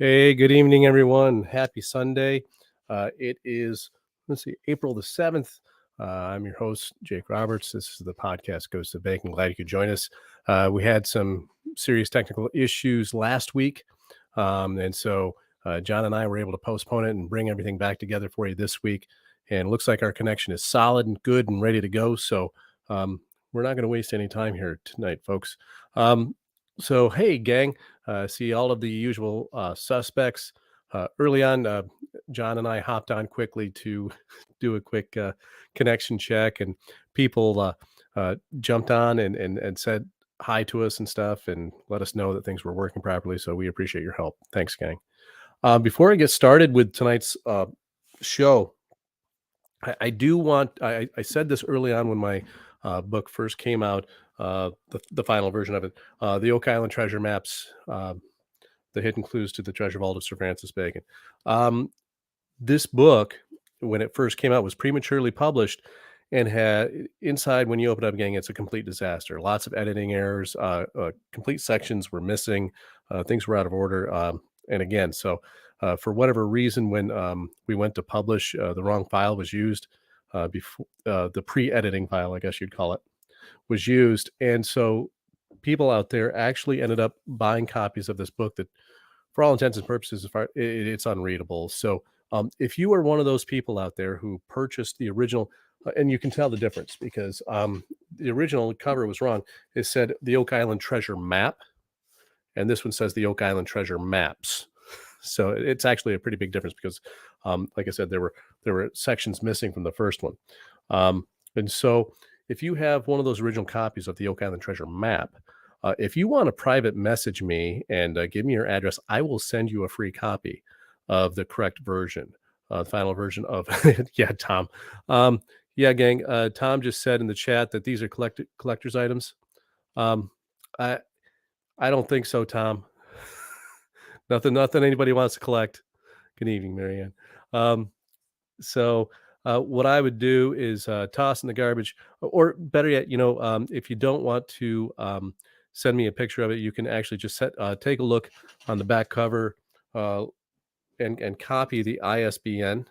Hey, good evening, everyone. Happy Sunday. It is, April the 7th. I'm your host, Jake Roberts. This is the podcast Goes to Bacon. Glad you could join us. We had some serious technical issues last week. And so John and I were able to postpone it and bring everything back together for you this week. And it looks like our connection is solid and good and ready to go. So we're not going to waste any time here tonight, folks. Hey, gang. See all of the usual suspects. Early on, John and I hopped on quickly to do a quick connection check, and people jumped on and said hi to us and stuff and let us know that things were working properly. So we appreciate your help. Thanks, gang. Before I get started with tonight's show, I do want, I said this early on when my book first came out, the final version of it, the Oak Island Treasure Maps, the hidden clues to the treasure vault of Sir Francis Bacon. This book, when it first came out, was prematurely published and had inside, when you open up, gang, it's a complete disaster. Lots of editing errors, complete sections were missing, things were out of order. And again, so for whatever reason, when we went to publish, the wrong file was used before the pre-editing file, I guess you'd call it, was used. And so people out there actually ended up buying copies of this book that, for all intents and purposes, it's unreadable. So if you are one of those people out there who purchased the original, and you can tell the difference because the original cover was wrong. It said the Oak Island Treasure Map, and this one says the Oak Island Treasure Maps. So it's actually a pretty big difference because, like I said, there were sections missing from the first one. And so if you have one of those original copies of the Oak Island Treasure Map, if you want to private message me and give me your address, I will send you a free copy of the correct version, the final version of yeah, Tom. Yeah, gang. Tom just said in the chat that these are collector's items. I don't think so, Tom. Nothing anybody wants to collect. Good evening, Marianne. So what I would do is toss in the garbage, or better yet, if you don't want to send me a picture of it, you can actually just take a look on the back cover and copy the ISBN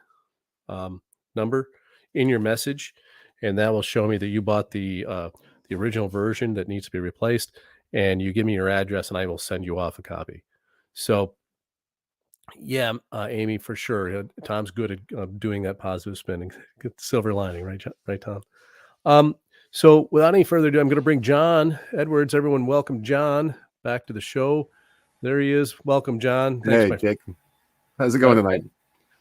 number in your message, and that will show me that you bought the original version that needs to be replaced, and you give me your address, and I will send you off a copy. So, yeah, Amy, for sure. Tom's good at doing that positive spin and get the silver lining, right, Tom? So, without any further ado, I'm going to bring John Edwards. Everyone, welcome John back to the show. There he is. Welcome, John. Thanks, hey, Jake. How's it going tonight?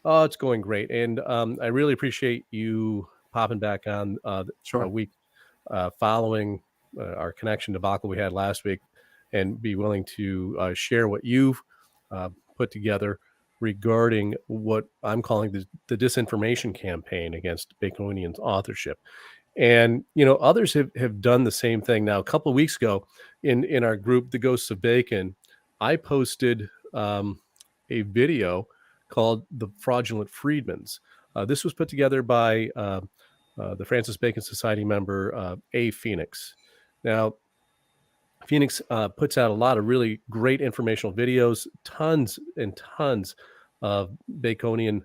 Oh, it's going great, and I really appreciate you popping back on a week following our connection debacle we had last week, and be willing to share what you've put together regarding what I'm calling the disinformation campaign against Baconian authorship. And, others have done the same thing. Now, a couple of weeks ago in our group, The Ghosts of Bacon, I posted a video called The Fraudulent Friedmans. This was put together by the Francis Bacon Society member, A. Phoenix. Now, Phoenix puts out a lot of really great informational videos, tons and tons of Baconian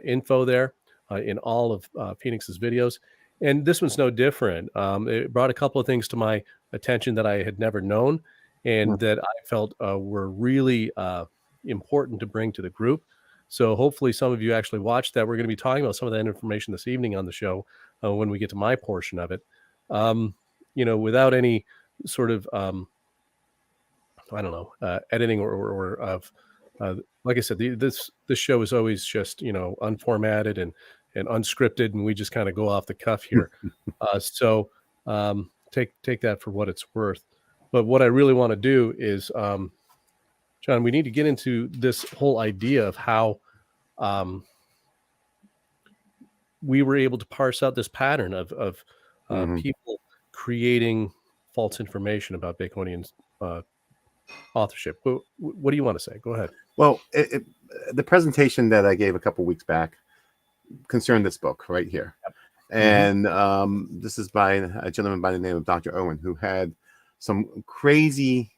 info there in all of Phoenix's videos. And this one's no different. It brought a couple of things to my attention that I had never known and that I felt were really important to bring to the group. So hopefully some of you actually watched that. We're going to be talking about some of that information this evening on the show when we get to my portion of it. Without any sort of editing or of like I said, this show is always just unformatted and unscripted, and we just kind of go off the cuff here. So take that for what it's worth. But what I really want to do is, John, we need to get into this whole idea of how we were able to parse out this pattern of people creating false information about Baconian authorship. What do you want to say? Go ahead. Well, the presentation that I gave a couple weeks back concerned this book right here. Yep. And this is by a gentleman by the name of Dr. Owen, who had some crazy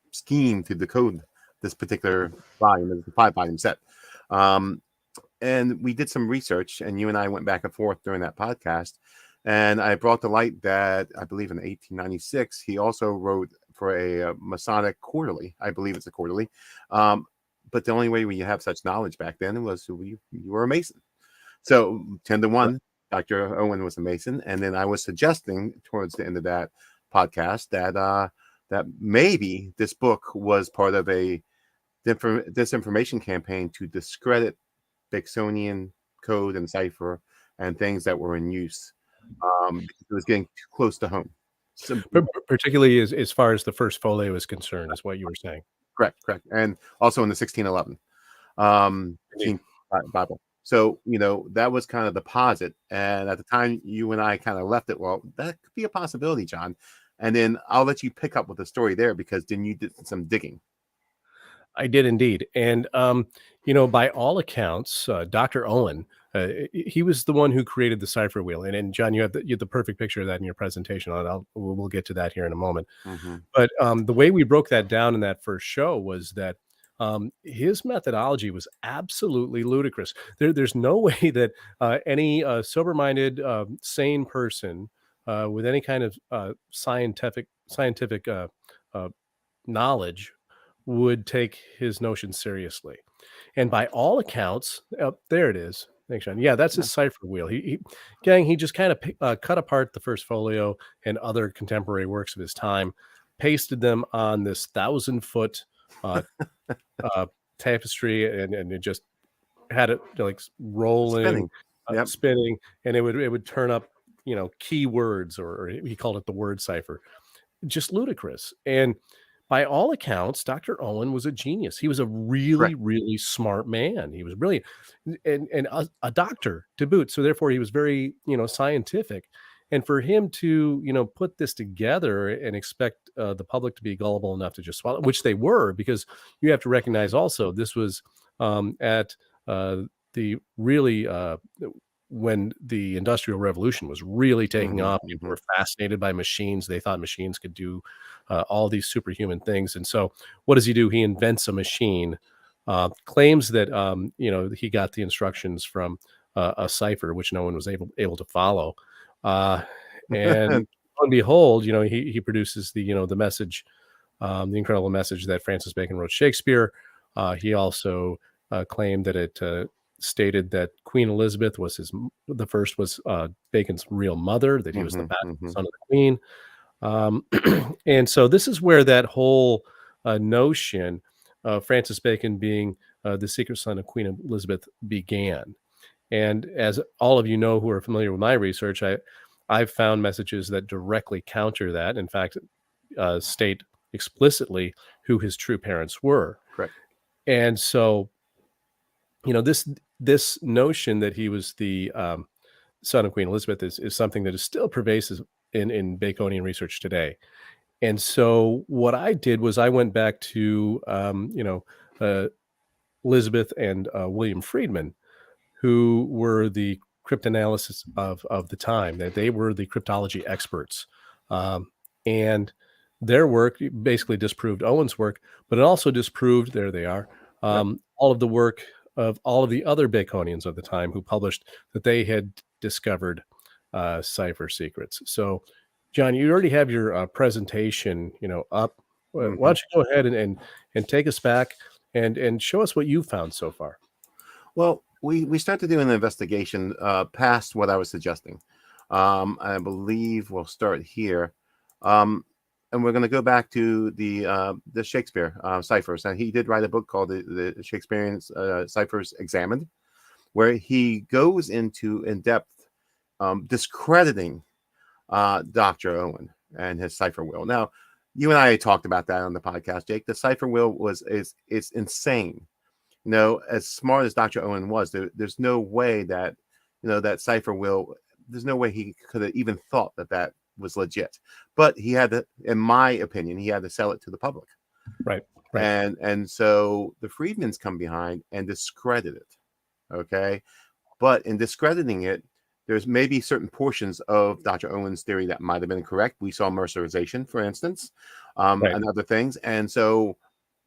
scheme to decode this particular volume. It's a 5-volume set. And we did some research, and you and I went back and forth during that podcast. And I brought to light that I believe in 1896, he also wrote for a Masonic quarterly. I believe it's a quarterly. But the only way you have such knowledge back then was you were a Mason. So 10-1, Dr. Owen was a Mason. And then I was suggesting towards the end of that podcast that maybe this book was part of a disinformation campaign to discredit Baconian code and cipher and things that were in use. Because it was getting too close to home. So, Particularly as far as the first folio is concerned, is what you were saying. correct. And also in the 1611 Bible. So, that was kind of the posit. And at the time, you and I kind of left it, well, that could be a possibility, John. And then I'll let you pick up with the story there, because then you did some digging. I did indeed. And, by all accounts, Dr. Owen, he was the one who created the Cipher Wheel. And John, you have the perfect picture of that in your presentation. We'll get to that here in a moment. Mm-hmm. But the way we broke that down in that first show was that his methodology was absolutely ludicrous. There's no way that any sober-minded, sane person with any kind of scientific knowledge would take his notion seriously. And by all accounts, there it is. Thanks, John. Yeah, that's his Cipher Wheel. He just kind of cut apart the first folio and other contemporary works of his time, pasted them on this 1,000-foot tapestry, and it just had it like rolling, spinning, and it would turn up, keywords, or he called it the word cipher. Just ludicrous. And by all accounts, Dr. Owen was a genius. He was a really, really smart man. He was brilliant, and a doctor to boot. So therefore, he was very, scientific. And for him to, put this together and expect the public to be gullible enough to just swallow, which they were, because you have to recognize also this was at the really when the Industrial Revolution was really taking off. People were fascinated by machines. They thought machines could do all these superhuman things. And so what does he do? He invents a machine, claims that, he got the instructions from a cipher, which no one was able to follow. And lo and behold, he produces the message, the incredible message that Francis Bacon wrote Shakespeare. He also claimed that it stated that Queen Elizabeth was the first was Bacon's real mother, that he was the bastard son of the Queen. And so this is where that whole notion of Francis Bacon being the secret son of Queen Elizabeth began. And as all of you know who are familiar with my research, I've found messages that directly counter that. In fact, state explicitly who his true parents were. Correct. And so, this notion that he was the son of Queen Elizabeth is something that is still pervasive in Baconian research today. And so what I did was I went back to, Elizabeth and William Friedman, who were the cryptanalysts of the time, that they were the cryptology experts. And their work basically disproved Owen's work, but it also disproved, there they are, all of the work of all of the other Baconians of the time who published that they had discovered cipher secrets. So, John, you already have your presentation, up. Why don't you go ahead and take us back and show us what you've found so far? Well, we started doing an investigation past what I was suggesting. I believe we'll start here. And we're going to go back to the Shakespeare ciphers. And he did write a book called the Shakespearean Ciphers Examined, where he goes into in-depth discrediting Dr. Owen and his Cipher Wheel. Now, you and I talked about that on the podcast, Jake. The Cipher Wheel is insane. As smart as Dr. Owen was, there's no way that, that Cipher Wheel, there's no way he could have even thought that was legit. But he had to, in my opinion, he had to sell it to the public. Right. And so the Friedmans come behind and discredit it. Okay. But in discrediting it, there's maybe certain portions of Dr. Owen's theory that might have been correct. We saw mercerization, for instance, and other things. And so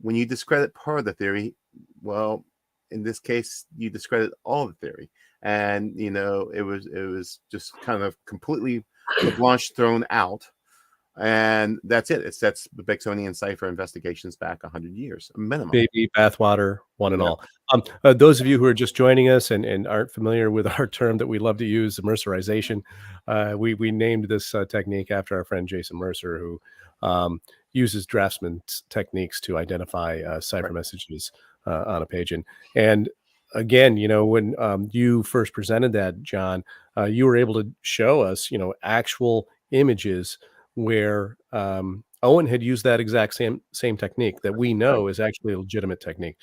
when you discredit part of the theory, well, in this case, you discredit all the theory, and it was just kind of completely blanche thrown out, and that's it. It sets the Baconian Cipher investigations back 100 years minimum. Baby bathwater, one and Yep. all. Those of you who are just joining us and aren't familiar with our term that we love to use, mercerization, we named this technique after our friend Jason Mercer, who uses draftsman techniques to identify cipher Right. messages on a page. And again, when you first presented that, John, you were able to show us, actual images where Owen had used that exact same technique that we Right. know is actually a legitimate technique.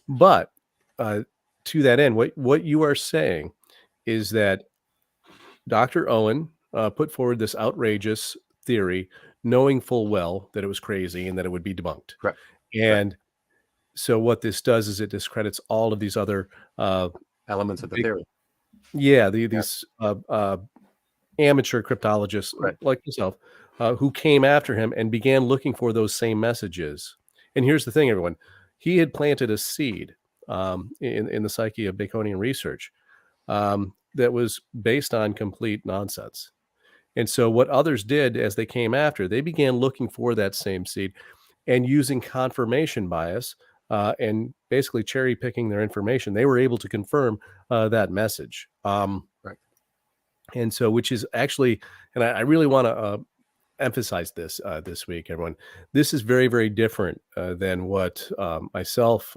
But to that end, what you are saying is that Dr. Owen put forward this outrageous theory, knowing full well that it was crazy and that it would be debunked. Correct. And so what this does is it discredits all of these other Elements of the big, theory. yeah, Yeah. these amateur cryptologists Right. like yourself who came after him and began looking for those same messages. And here's the thing, everyone. He had planted a seed in the psyche of Baconian research that was based on complete nonsense. And so what others did as they came after, they began looking for that same seed and using confirmation bias and basically cherry picking their information, they were able to confirm that message. Right. And so, which is actually, and I really want to emphasize this this week, everyone. This is very, very different than what myself,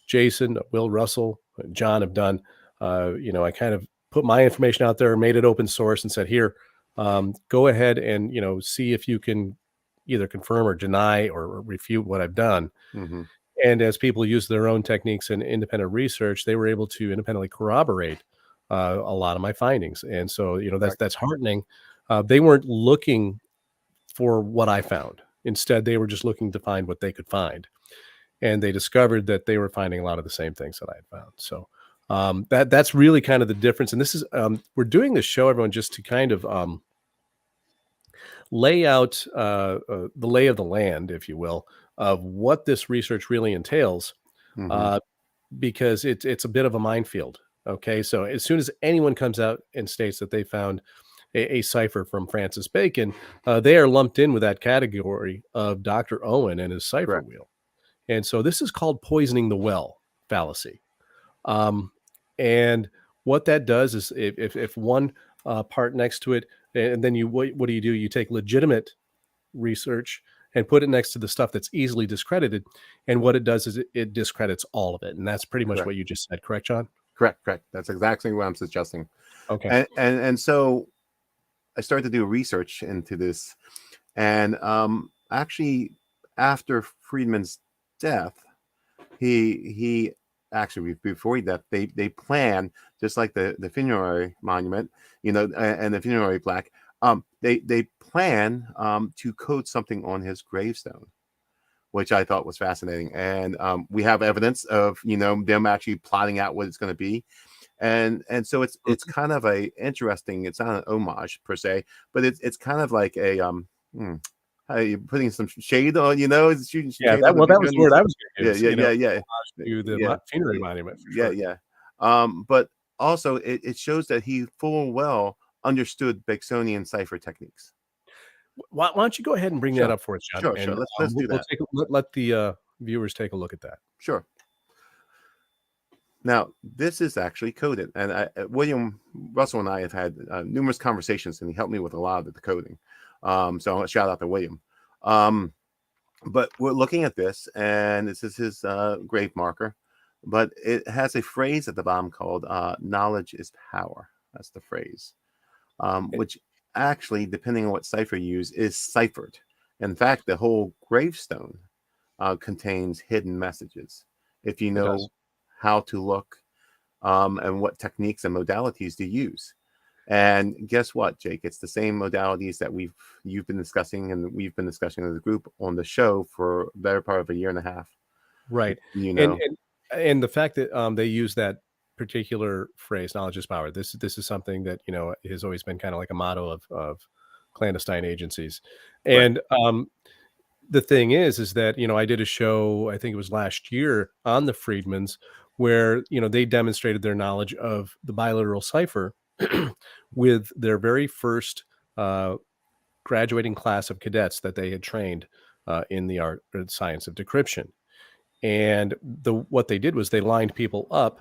Jason, Will Russell, John have done. I kind of put my information out there, made it open source, and said, "Here, go ahead and see if you can either confirm or deny or refute what I've done." Mm-hmm. And as people use their own techniques and independent research, they were able to independently corroborate a lot of my findings. And so, that's heartening. They weren't looking for what I found. Instead, they were just looking to find what they could find. And they discovered that they were finding a lot of the same things that I had found. So that's really kind of the difference. And this is we're doing this show, everyone, just to kind of lay out the lay of the land, if you will, of what this research really entails, Mm-hmm. because it's a bit of a minefield. Okay, so as soon as anyone comes out and states that they found a cipher from Francis Bacon, they are lumped in with that category of Dr. Owen and his Cipher Correct. Wheel. And so this is called poisoning the well fallacy. Um, and what that does is if one part next to it, and then what do? You take legitimate research and put it next to the stuff that's easily discredited. And what it does is it discredits all of it. And that's pretty much Correct. what you just said. Correct, John? Correct. That's exactly what I'm suggesting. Okay. And so I started to do research into this, and actually after Friedman's death, he actually before he died, they planned, just like the funerary monument, and the funerary plaque. They plan to code something on his gravestone, which I thought was fascinating. And we have evidence of them actually plotting out what it's going to be, and so it's kind of a interesting. It's not an homage per se, but it's kind of like a you're putting some shade on, it's shooting Yeah. shade on the That was the Baconians. word I was going Yeah, to use. To the yeah, funerary monument for yeah, sure. yeah. But also it shows that he full well understood Baconian cipher techniques. Why don't you go ahead and bring that Sure, up for us, John? sure. And Let's do we'll that. let the viewers take a look at that. Sure. Now, this is actually coded, and William Russell and I have had numerous conversations, and he helped me with a lot of the coding. So I'll shout out to William. But we're looking at this, and this is his grave marker, but it has a phrase at the bottom called "knowledge is power." That's the phrase, which actually, depending on what cipher you use, is ciphered. In fact, the whole gravestone contains hidden messages. If you It know does. how to look and what techniques and modalities to use. And guess what, Jake? It's the same modalities that you've been discussing and we've been discussing as a group on the show for the better part of a year and a half. Right. You And the fact that they use that particular phrase, knowledge is power. This is something that, has always been kind of like a motto of clandestine agencies. right, And the thing is that, I did a show, I think it was last year, on the Friedmans, where, they demonstrated their knowledge of the bilateral cipher with their very first graduating class of cadets that they had trained in the art or science of decryption. And what they did was they lined people up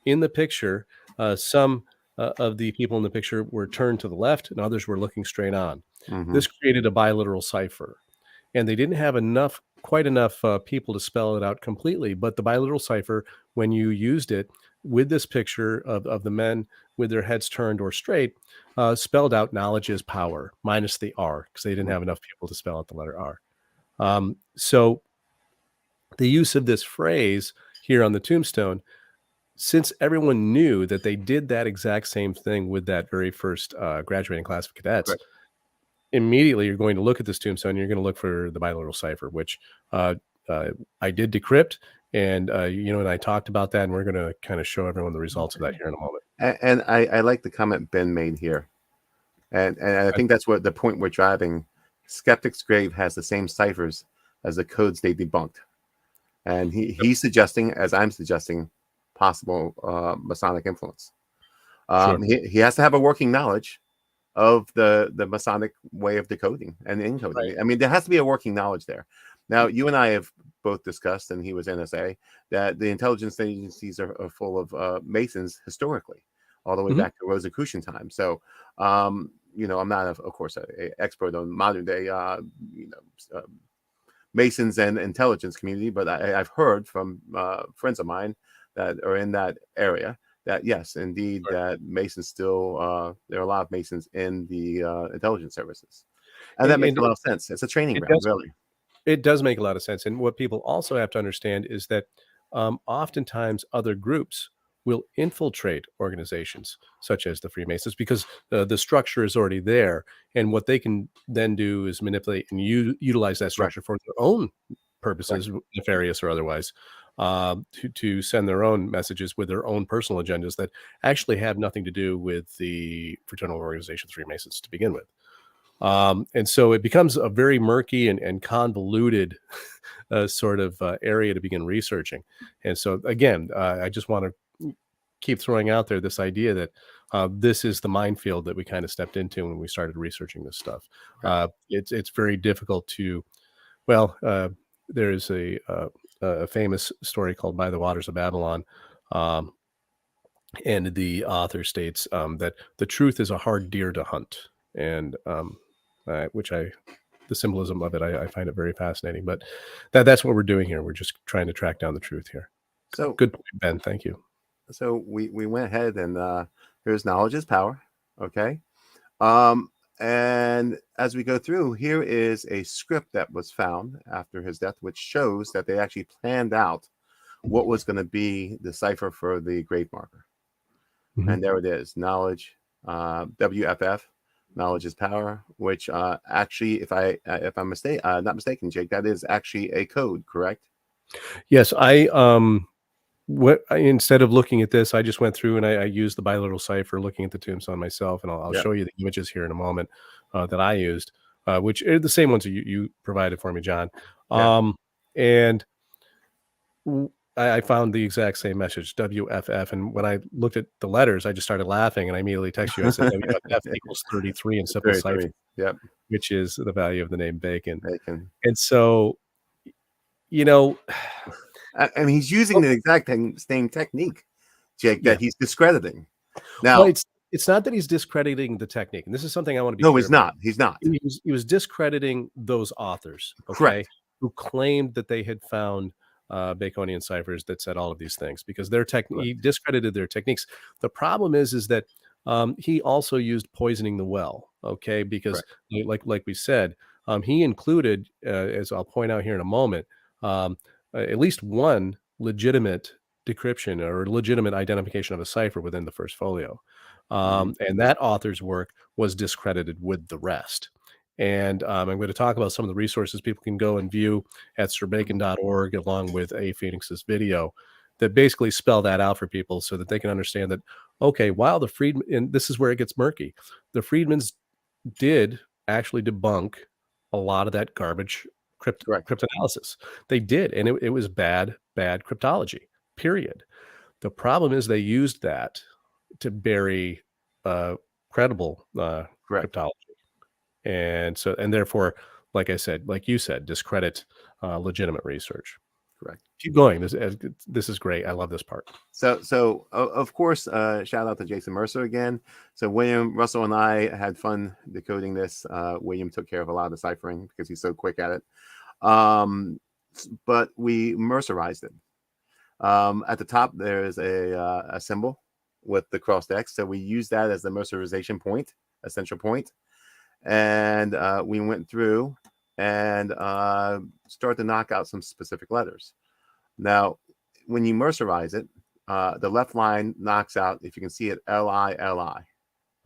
in the picture. Some of the people in the picture were turned to the left, and others were looking straight on. Mm-hmm. This created a bilateral cipher, and they didn't have quite enough people to spell it out completely. But the bilateral cipher, when you used it with this picture of the men with their heads turned or straight, spelled out knowledge is power minus the R, because they didn't have enough people to spell out the letter R. So the use of this phrase here on the tombstone, since everyone knew that they did that exact same thing with that very first graduating class of cadets, Correct. immediately you're going to look at this tombstone, you're going to look for the bilateral cipher, which I did decrypt, and and I talked about that, and we're going to kind of show everyone the results of that here in a moment. And I like the comment Ben made here, and I think that's what the point we're driving. Skeptic's Grave has the same ciphers as the codes they debunked, and he's suggesting, as I'm suggesting, possible Masonic influence. Sure. He has to have a working knowledge of the Masonic way of decoding and encoding. Right. I mean, there has to be a working knowledge there. Now, you and I have both discussed, and he was NSA, that the intelligence agencies are full of Masons historically, all the way back to Rosicrucian time. So, I'm not, of course, an expert on modern day, Masons and intelligence community, but I've heard from friends of mine that are in that area that yes, indeed, that Masons still there are a lot of Masons in the intelligence services, and that makes a lot of sense. It's a training ground, really. It does make a lot of sense. And what people also have to understand is that oftentimes other groups will infiltrate organizations such as the Freemasons, because the structure is already there. And what they can then do is manipulate and utilize that structure for their own purposes, nefarious or otherwise, to send their own messages with their own personal agendas that actually have nothing to do with the fraternal organization Freemasons to begin with. And so it becomes a very murky and convoluted sort of area to begin researching. And so, again, I just want to keep throwing out there this idea that this is the minefield that we kind of stepped into when we started researching this stuff. It's very difficult to, there's a famous story called By the Waters of Babylon. And the author states that the truth is a hard deer to hunt. And the symbolism of it, I find it very fascinating. But that's what we're doing here. We're just trying to track down the truth here. So good point, Ben. Thank you. So we went ahead and here's knowledge is power. Okay. And as we go through, here is a script that was found after his death, which shows that they actually planned out what was going to be the cipher for the grave marker. And there it is, knowledge, WFF, knowledge is power, which actually, if I'm not mistaken, Jake, that is actually a code, correct? Yes, instead of looking at this, I just went through and I used the bilateral cipher, looking at the tombstone myself, and I'll show you the images here in a moment that I used, which are the same ones that you provided for me, John. And I found the exact same message, WFF, and when I looked at the letters, I just started laughing, and I immediately texted you. I said WFF equals 33 in simple cipher, which is the value of the name Bacon. And so, and he's using the exact same technique, Jake, that he's discrediting. Now, it's not that he's discrediting the technique, and this is something I want to be clear. No, he's not. He's not. He was discrediting those authors, okay, who claimed that they had found Baconian ciphers that said all of these things, because he discredited their techniques. The problem is that he also used poisoning the well, okay, because like we said, he included, as I'll point out here in a moment, at least one legitimate decryption or legitimate identification of a cipher within the first folio. And that author's work was discredited with the rest. And I'm going to talk about some of the resources people can go and view at sirbacon.org, along with A. Phoenix's video, that basically spell that out for people so that they can understand that, okay, while the Friedman, and this is where it gets murky, the Friedmans did actually debunk a lot of that garbage Correct. cryptanalysis. They did, and it was bad cryptology, period. The problem is they used that to bury credible Correct. cryptology. And therefore, like I said, like you said, discredit legitimate research. Correct. Keep going. This is great. I love this part. So of course, shout out to Jason Mercer again. So William Russell and I had fun decoding this. William took care of a lot of the ciphering because he's so quick at it. But we Mercerized it. At the top, there's a symbol with the crossed X. So we use that as the Mercerization point, a central point. And we went through and started to knock out some specific letters. Now, when you Mercerize it, the left line knocks out, if you can see it, L-I-L-I.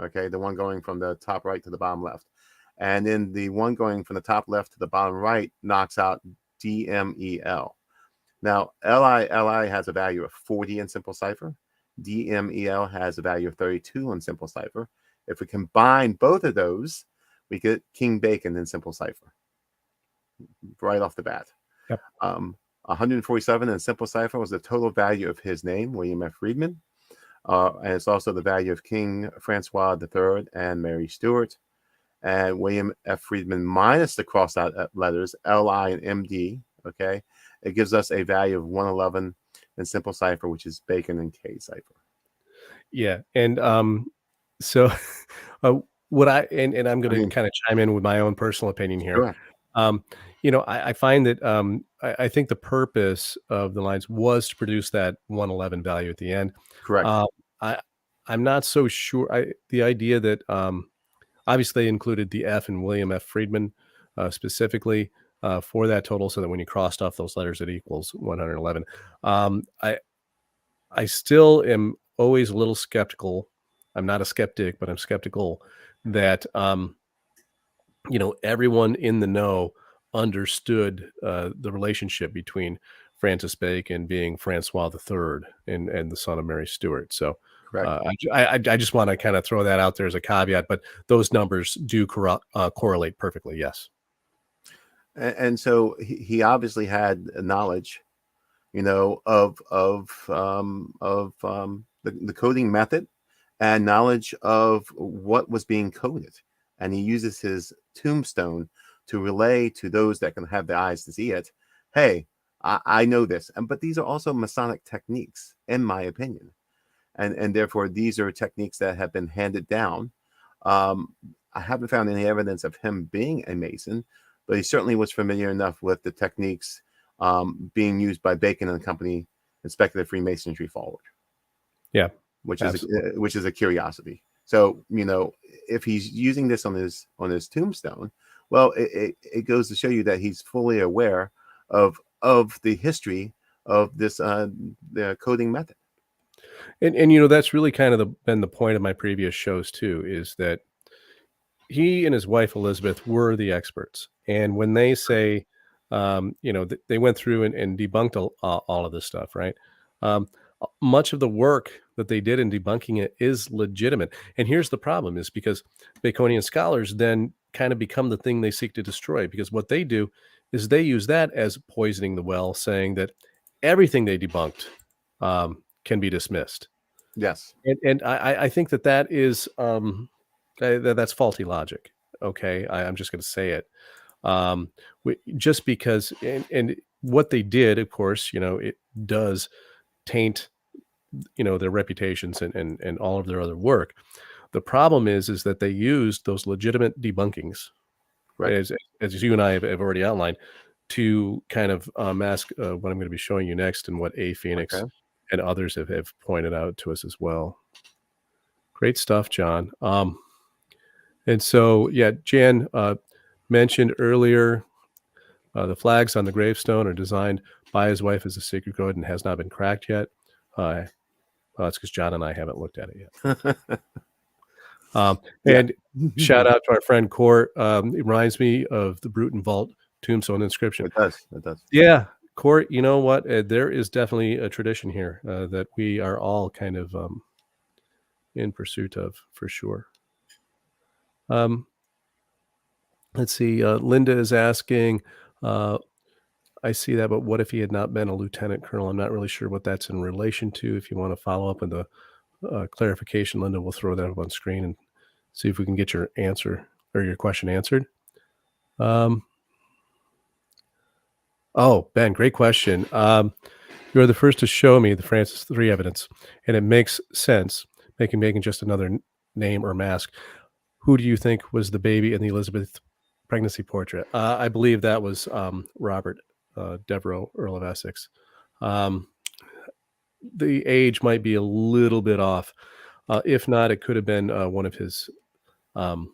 Okay, the one going from the top right to the bottom left. And then the one going from the top left to the bottom right knocks out D-M-E-L. Now, L-I-L-I has a value of 40 in Simple Cipher. D-M-E-L has a value of 32 in Simple Cipher. If we combine both of those, we get King Bacon in Simple Cipher right off the bat. Yep. 147 in Simple Cipher was the total value of his name, William F. Friedman. And it's also the value of King Francois III and Mary Stuart. And William F. Friedman minus the crossed out letters, L-I and M-D, okay? It gives us a value of 111 in Simple Cipher, which is Bacon and K cipher. Yeah. And so what I'm going to kind of chime in with my own personal opinion here. I find that I think the purpose of the lines was to produce that 111 value at the end. Correct. I'm not so sure. The idea that obviously they included the F in William F. Friedman specifically for that total, so that when you crossed off those letters, it equals 111. I still am always a little skeptical. I'm not a skeptic, but I'm skeptical that everyone in the know understood the relationship between Francis Bacon being Francois III and the son of Mary Stuart. So I just want to kind of throw that out there as a caveat, but those numbers do correlate perfectly. Yes. And so he obviously had knowledge, of the coding method and knowledge of what was being coded. And he uses his tombstone to relay to those that can have the eyes to see it. Hey, I know this. But these are also Masonic techniques, in my opinion. And therefore, these are techniques that have been handed down. I haven't found any evidence of him being a Mason, but he certainly was familiar enough with the techniques being used by Bacon and company in speculative Freemasonry forward. Yeah, which is a curiosity. So if he's using this on his tombstone, well, it goes to show you that he's fully aware of the history of this the coding method. And that's really kind of been the point of my previous shows too, is that he and his wife Elizabeth were the experts, and when they say, they went through and debunked all of this stuff, right? Much of the work that they did in debunking it is legitimate. And here's the problem, is because Baconian scholars then kind of become the thing they seek to destroy, because what they do is they use that as poisoning the well, saying that everything they debunked can be dismissed. Yes. And I think that is that's faulty logic. Okay. I'm just going to say it. Just because, and what they did, of course, it does taint, their reputations and all of their other work. The problem is that they used those legitimate debunkings, right, as you and I have already outlined, to kind of mask what I'm going to be showing you next, and what A. Phoenix and others have pointed out to us as well. Great stuff, John. And so, yeah, Jan mentioned earlier, the flags on the gravestone are designed by his wife as a secret code and has not been cracked yet. Well, that's because John and I haven't looked at it yet. And shout out to our friend Court. It reminds me of the Bruton Vault tombstone inscription. It does. Yeah, Court, you know what? There is definitely a tradition here that we are all kind of in pursuit of, for sure. Let's see. Linda is asking, I see that, but what if he had not been a lieutenant colonel? I'm not really sure what that's in relation to. If you want to follow up with a clarification, Linda, we'll throw that up on screen and see if we can get your answer or your question answered. Oh, Ben, great question. You are the first to show me the Francis III evidence, and it makes sense, making just another name or mask. Who do you think was the baby in the Elizabeth pregnancy portrait? I believe that was Robert Devereux, Earl of Essex. The age might be a little bit off. If not, it could have been one of his. Well,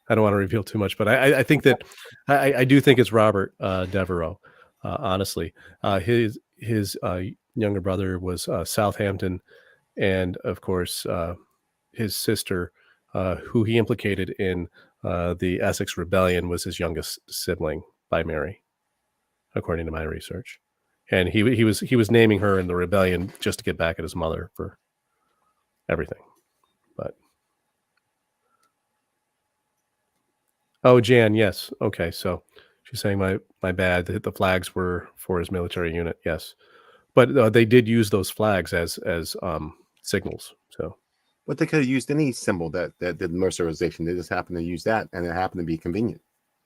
I don't want to reveal too much, but I think that I do think it's Robert Devereux. Honestly, his younger brother was Southampton, and of course his sister, who he implicated in the Essex Rebellion, was his youngest sibling by Mary, according to my research. And he was naming her in the rebellion just to get back at his mother for everything. But oh, Jan, yes, okay. So she's saying my bad. The flags were for his military unit, yes, but they did use those flags as signals. So, But they could have used any symbol that did mercerization. They just happened to use that, and it happened to be convenient.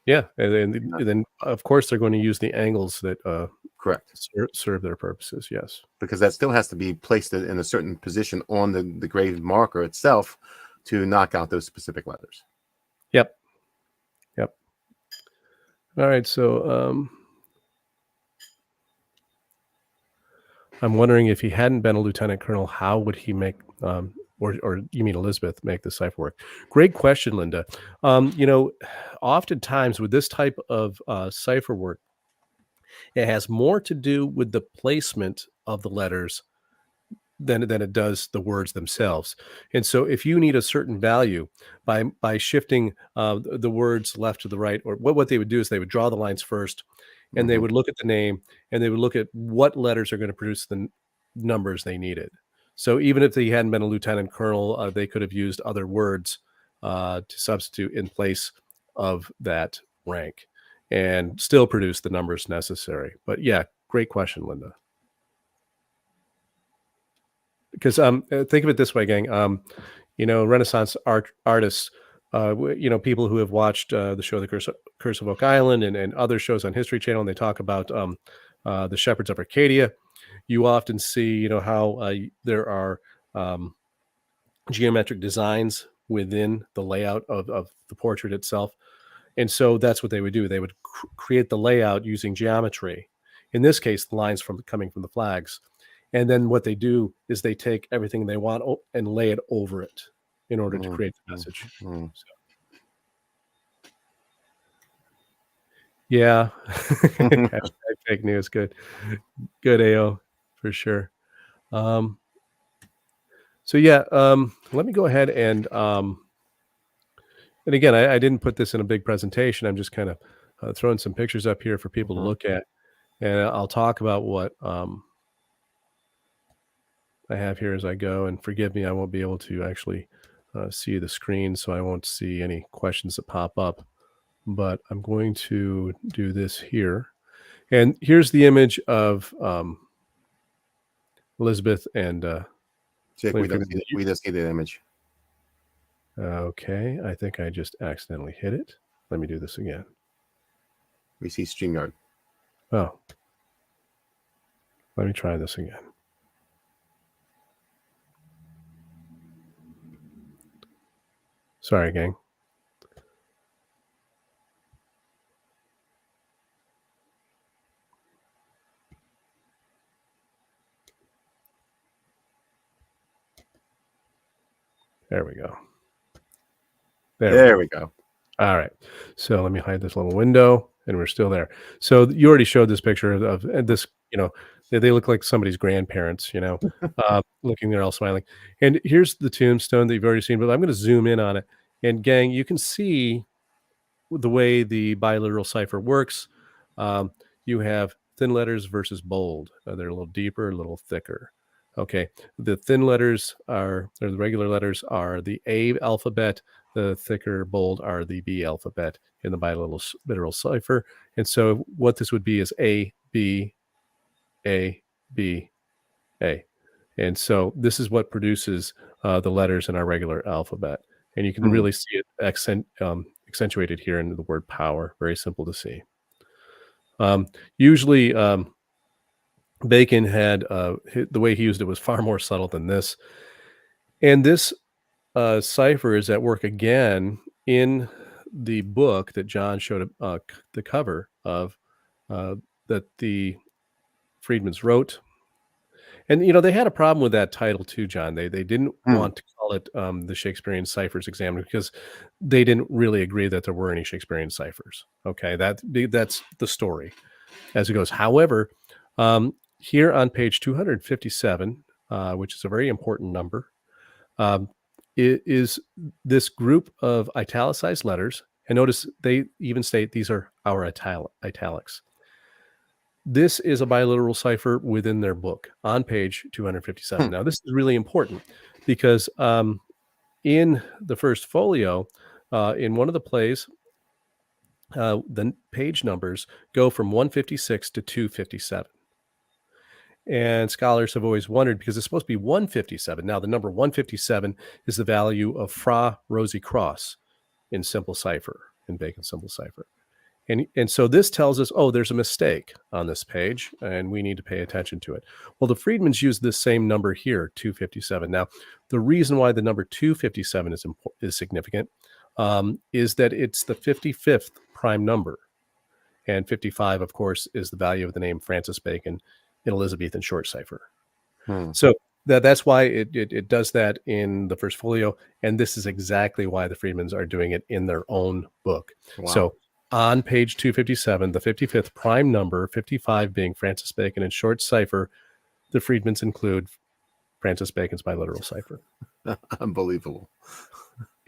yeah, and then of course they're going to use the angles that Correct. serve their purposes. Yes, Because that still has to be placed in a certain position on the grave marker itself to knock out those specific letters. Yep. All right, so I'm wondering if he hadn't been a lieutenant colonel, how would he make, or you mean Elizabeth, make the cipher work? Great question, Linda. Oftentimes with this type of cipher work, it has more to do with the placement of the letters than it does the words themselves. And so if you need a certain value by shifting the words left to the right, or what they would do is they would draw the lines first, and they would look at the name, and they would look at what letters are going to produce the numbers they needed. So even if they hadn't been a lieutenant colonel, they could have used other words to substitute in place of that rank and still produce the numbers necessary. But yeah, great question, Linda. Because think of it this way, gang. Renaissance artists, people who have watched the show The Curse of Oak Island and other shows on History Channel, and they talk about the Shepherds of Arcadia. You often see, how there are geometric designs within the layout of the portrait itself. And so that's what they would do. They would create the layout using geometry. In this case, the lines coming from the flags. And then what they do is they take everything they want and lay it over it in order to create the message. So. Yeah. Fake news. Good, AO, for sure. So yeah, let me go ahead and again, I didn't put this in a big presentation. I'm just kind of throwing some pictures up here for people to look at, and I'll talk about what I have here as I go. And forgive me, I won't be able to actually see the screen, so I won't see any questions that pop up. But I'm going to do this here. And here's the image of Elizabeth and Jake, we just see the image. Okay, I think I just accidentally hit it. Let me do this again. We see StreamYard. Oh. Let me try this again. Sorry, gang. There we go. There we go. All right. So let me hide this little window, and we're still there. So you already showed this picture of this, they look like somebody's grandparents, looking there all smiling. And here's the tombstone that you've already seen, but I'm going to zoom in on it. And gang, you can see the way the biliteral cipher works. You have thin letters versus bold. They're a little deeper, a little thicker. Okay, the thin letters the regular letters are the A alphabet. The thicker bold are the B alphabet in the biliteral cipher. And so what this would be is A, B, A, B, A. And so this is what produces the letters in our regular alphabet. And you can really see it accentuated here in the word power. Very simple to see. Usually, Bacon had the way he used it was far more subtle than this. And this cipher is at work again in the book that John showed the cover of that the Friedmans wrote. And, they had a problem with that title too, John. They didn't want to call it the Shakespearean Ciphers Examiner because they didn't really agree that there were any Shakespearean ciphers. Okay, that's the story as it goes. However, here on page 257, which is a very important number, it is this group of italicized letters. And notice they even state these are our italics. This is a biliteral cipher within their book on page 257. Now, this is really important because in the first folio, in one of the plays, the page numbers go from 156 to 257. And scholars have always wondered because it's supposed to be 157. Now, the number 157 is the value of Fra Rosie Cross in simple cipher, in Bacon's simple cipher. And so this tells us, oh, there's a mistake on this page, and we need to pay attention to it. Well, the Friedmans use this same number here, 257. Now, the reason why the number 257 is significant is that it's the 55th prime number. And 55, of course, is the value of the name Francis Bacon in Elizabethan short cipher. So that's why it does that in the first folio, and this is exactly why the Friedmans are doing it in their own book. Wow. So on page 257, the 55th prime number, 55 being Francis Bacon in short cipher, the Friedmans include Francis Bacon's biliteral cipher. Unbelievable.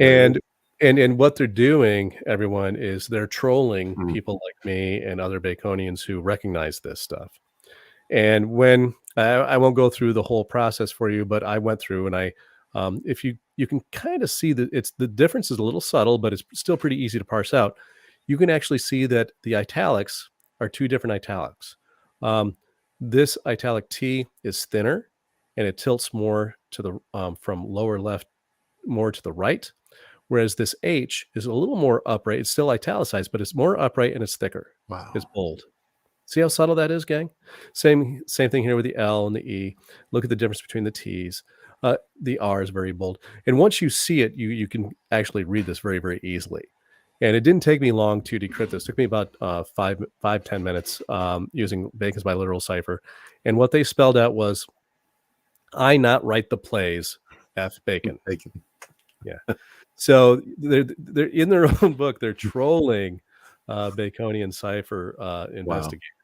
And what they're doing, everyone, is they're trolling people like me and other Baconians who recognize this stuff. And when I won't go through the whole process for you, but I went through, and I, if you can kind of see that the difference is a little subtle, but it's still pretty easy to parse out. You can actually see that the italics are two different italics. This italic T is thinner, and it tilts more to the from lower left more to the right, whereas this H is a little more upright. It's still italicized, but it's more upright and it's thicker. Wow. It's bold. See how subtle that is, gang? Same thing here with the L and the E. Look at the difference between the T's. The R is very bold. And once you see it, you can actually read this very, very easily. And it didn't take me long to decrypt this. It took me about 5-10 minutes using Bacon's biliteral cipher. And what they spelled out was, I not write the plays, F. Bacon. Yeah. So they're in their own book. They're trolling Baconian Cipher investigators. Wow.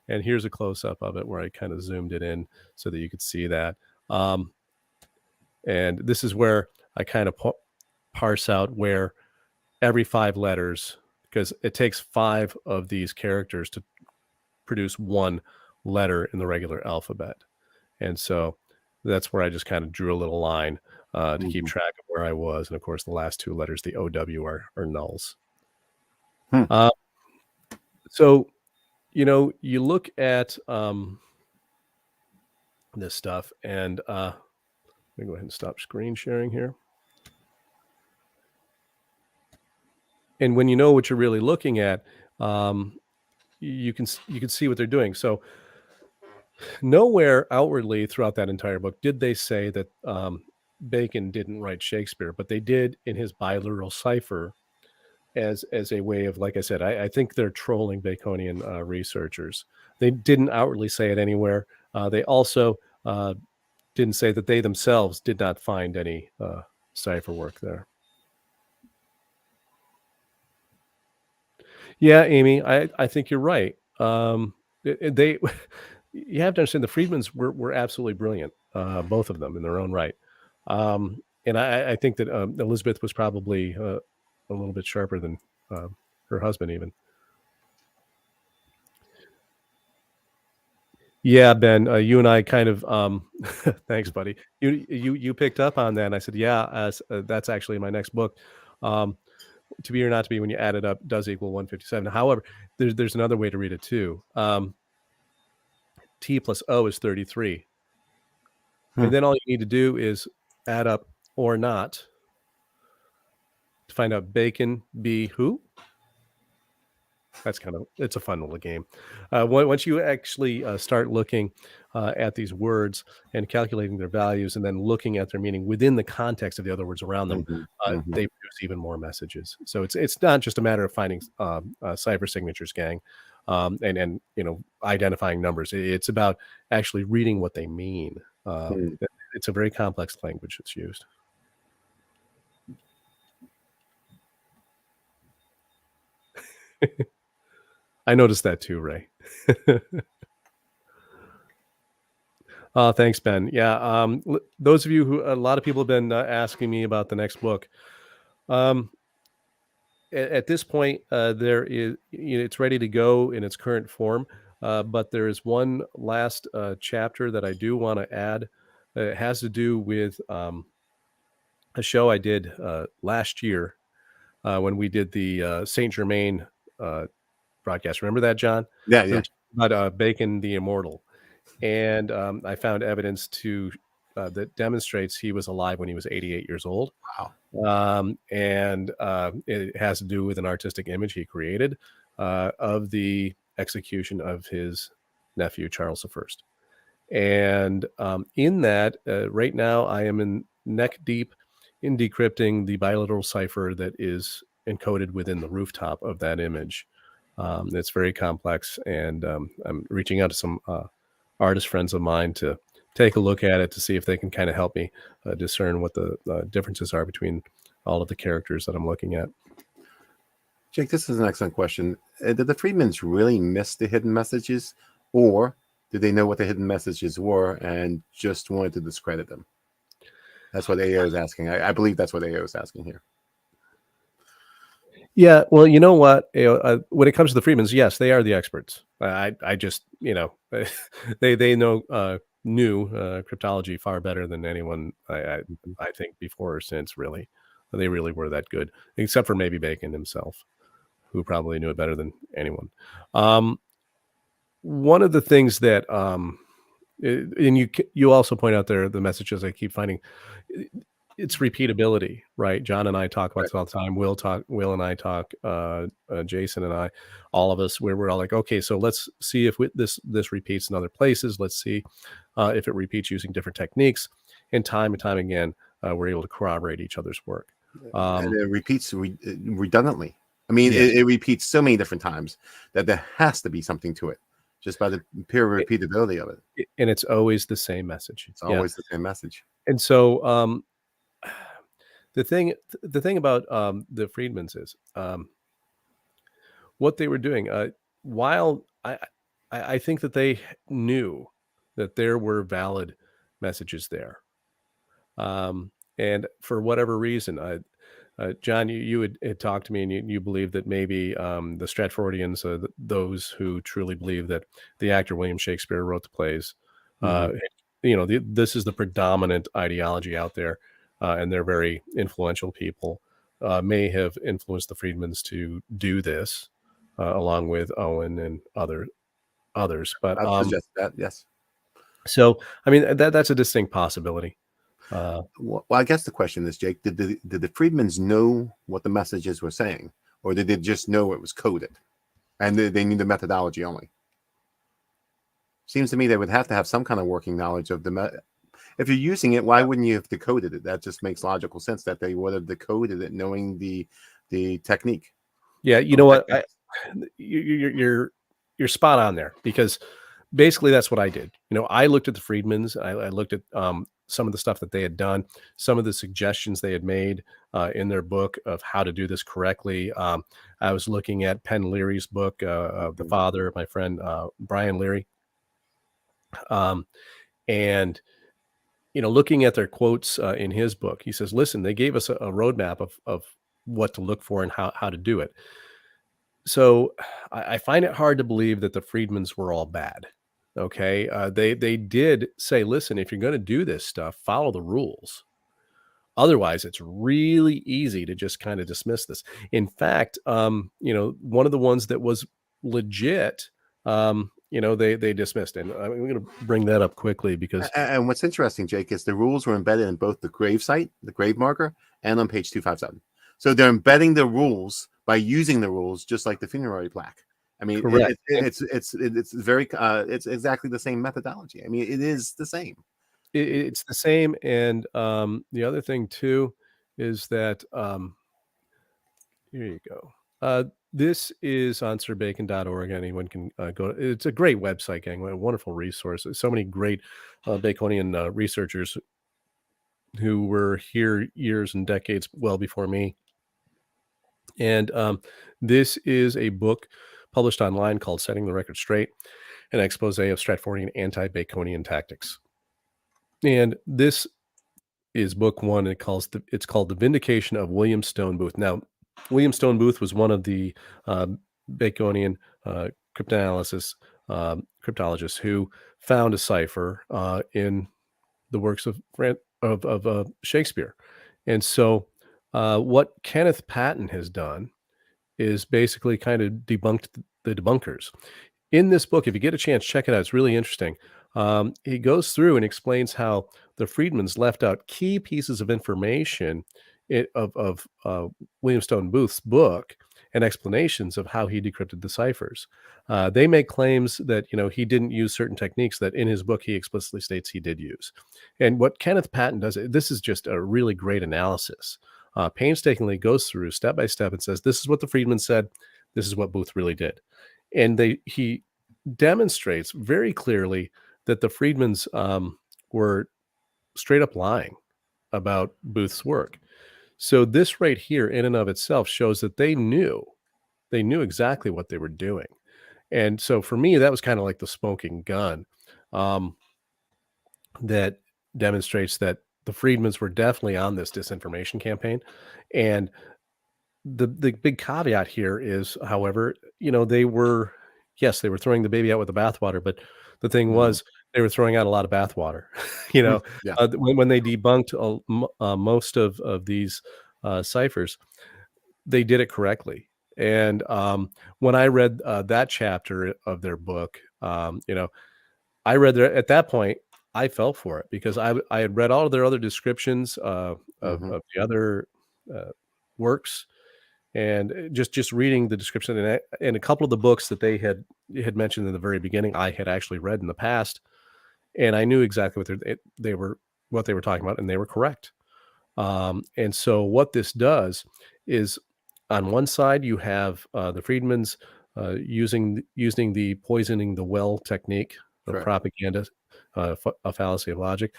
And here's a close-up of it where I kind of zoomed it in so that you could see that. And this is where I kind of parse out where every 5 letters, because it takes 5 of these characters to produce one letter in the regular alphabet. And so that's where I just kind of drew a little line to keep track of where I was. And of course, the last 2 letters, the OW, are nulls. So, you look at this stuff, and let me go ahead and stop screen sharing here. And when you know what you're really looking at, you can see what they're doing. So nowhere outwardly throughout that entire book did they say that Bacon didn't write Shakespeare, but they did in his biliteral cipher as a way of, like I said, I think they're trolling Baconian researchers. They didn't outwardly say it anywhere. They also didn't say that they themselves did not find any cipher work there. Yeah, Amy, I think you're right. You have to understand the Friedmans were absolutely brilliant, both of them in their own right. And I think that Elizabeth was probably a little bit sharper than her husband even. Yeah, Ben, you and I kind of thanks, buddy. You picked up on that, and I said, yeah, that's actually my next book. To be or not to be, when you add it up, does equal 157. However, there's another way to read it too. T plus O is 33. And then all you need to do is add up or not to find out Bacon be who. It's a fun little game. Once you actually start looking at these words and calculating their values and then looking at their meaning within the context of the other words around them, they produce even more messages. So it's not just a matter of finding cipher signatures, gang, and identifying numbers. It's about actually reading what they mean. It's a very complex language that's used. I noticed that too, Ray. Thanks, Ben. Yeah, those of you a lot of people have been asking me about the next book. At this point, there is, it's ready to go in its current form, but there is one last chapter that I do want to add. It has to do with a show I did last year when we did the Saint Germain broadcast. Remember that, John? Yeah, We were talking about Bacon the Immortal. And I found evidence that demonstrates he was alive when he was 88 years old. Wow. And it has to do with an artistic image he created of the execution of his nephew, Charles I. And in that, right now, I am in neck deep in decrypting the bilateral cipher that is encoded within the rooftop of that image. It's very complex, and I'm reaching out to some artist friends of mine to take a look at it to see if they can kind of help me discern what the differences are between all of the characters that I'm looking at. Jake, this is an excellent question. Did the Friedmans really miss the hidden messages, or did they know what the hidden messages were and just wanted to discredit them? That's what AO is asking. I believe that's what AO is asking here. Yeah, well, you know what? When it comes to the Friedmans, yes, they are the experts. I just, they know new cryptology far better than anyone I think before or since. Really, they really were that good, except for maybe Bacon himself, who probably knew it better than anyone. One of the things that, and you also point out there the messages I keep finding. It's repeatability, right? John and I talk about this all the time. Will and I talk, Jason and I, all of us, where we're all like, okay, so let's see if this repeats in other places. Let's see if it repeats using different techniques. And time again, we're able to corroborate each other's work. And it repeats redundantly. I mean, it repeats so many different times that there has to be something to it, just by the pure repeatability of it. And it's always the same message. It's always the same message. And so the thing about the Friedmans is what they were doing. While I think that they knew that there were valid messages there, and for whatever reason, John, you had talked to me, and you believe that maybe the Stratfordians, those who truly believe that the actor William Shakespeare wrote the plays, this is the predominant ideology out there. And they're very influential people, may have influenced the Friedmans to do this, along with Owen and others. But I suggest that, yes. So, I mean, that's a distinct possibility. Well, I guess the question is, Jake, did the Friedmans know what the messages were saying, or did they just know it was coded, and they knew the methodology only? Seems to me they would have to have some kind of working knowledge of the if you're using it, why wouldn't you have decoded it? That just makes logical sense that they would have decoded it, knowing the technique. Yeah, you know what? You're spot on there, because basically that's what I did. I looked at the Friedmans. I looked at some of the stuff that they had done, some of the suggestions they had made in their book of how to do this correctly. I was looking at Penn Leary's book, the father of my friend Brian Leary, and looking at their quotes in his book, he says, listen, they gave us a roadmap of what to look for and how to do it. So I find it hard to believe that the Friedmans were all bad. Okay. They did say, listen, if you're going to do this stuff, follow the rules. Otherwise, it's really easy to just kind of dismiss this. In fact, one of the ones that was legit, they dismissed. And I'm going to bring that up quickly because And what's interesting, Jake, is the rules were embedded in both the grave site, the grave marker, and on page 257. So they're embedding the rules by using the rules, just like the funerary plaque. I mean, correct. it's very it's exactly the same methodology. I mean, it is the same. It's the same. And the other thing too is that here you go. This is on sirbacon.org. Anyone can go. It's a great website, gang. A wonderful resource. So many great Baconian researchers who were here years and decades well before me. And this is a book published online called Setting the Record Straight, an expose of Stratfordian anti-Baconian tactics. And this is book one. It's called The Vindication of William Stone Booth. Now, William Stone Booth was one of the Baconian cryptologists who found a cipher in the works of Shakespeare. And so what Kenneth Patton has done is basically kind of debunked the debunkers. In this book, if you get a chance, check it out. It's really interesting. He goes through and explains how the Friedmans left out key pieces of information of William Stone Booth's book and explanations of how he decrypted the ciphers. They make claims that he didn't use certain techniques that in his book he explicitly states he did use. And what Kenneth Patton does, this is just a really great analysis. Painstakingly goes through step by step and says, this is what the Friedmans said, this is what Booth really did. And he demonstrates very clearly that the Friedmans were straight up lying about Booth's work. So this right here in and of itself shows that they knew exactly what they were doing. And so for me, that was kind of like the smoking gun that demonstrates that the Friedmans were definitely on this disinformation campaign. And the big caveat here is, however, they were throwing the baby out with the bathwater, but the thing was they were throwing out a lot of bathwater. Yeah. When they debunked most of these ciphers, they did it correctly. And when I read that chapter of their book, I read there at that point, I fell for it because I had read all of their other descriptions of the other works. And just reading the description and a couple of the books that they had mentioned in the very beginning, I had actually read in the past, and I knew exactly what they were talking about, and they were correct. And so what this does is, on one side you have the Friedmans using the poisoning the well technique of propaganda, a fallacy of logic.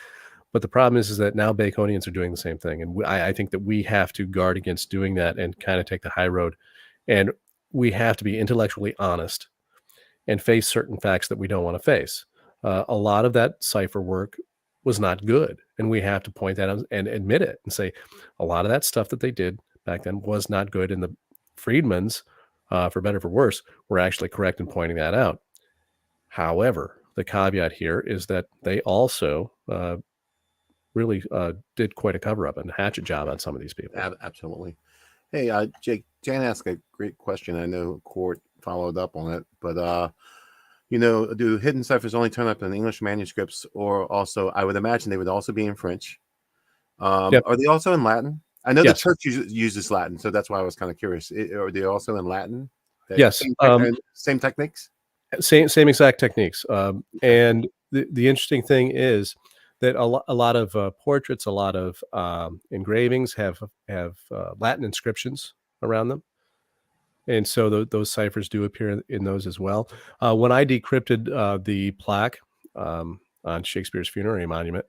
But the problem is that now Baconians are doing the same thing. And I think that we have to guard against doing that and kind of take the high road. And we have to be intellectually honest and face certain facts that we don't want to face. A lot of that cipher work was not good. And we have to point that out and admit it and say, a lot of that stuff that they did back then was not good. And the Friedmans, for better or for worse, were actually correct in pointing that out. However, the caveat here is that they also really did quite a cover-up and hatchet job on some of these people. Absolutely. Hey, Jake, Jan asked a great question. I know Court followed up on it, but do hidden ciphers only turn up in English manuscripts, or also, I would imagine they would also be in French? Yep. Are they also in Latin? I know Yes. the church uses Latin, so that's why I was kind of curious. Are they also in Latin? Yes. Same techniques? Same exact techniques. And the interesting thing is that a lot of portraits, a lot of engravings have Latin inscriptions around them. And so those ciphers do appear in those as well. When I decrypted the plaque on Shakespeare's funerary monument,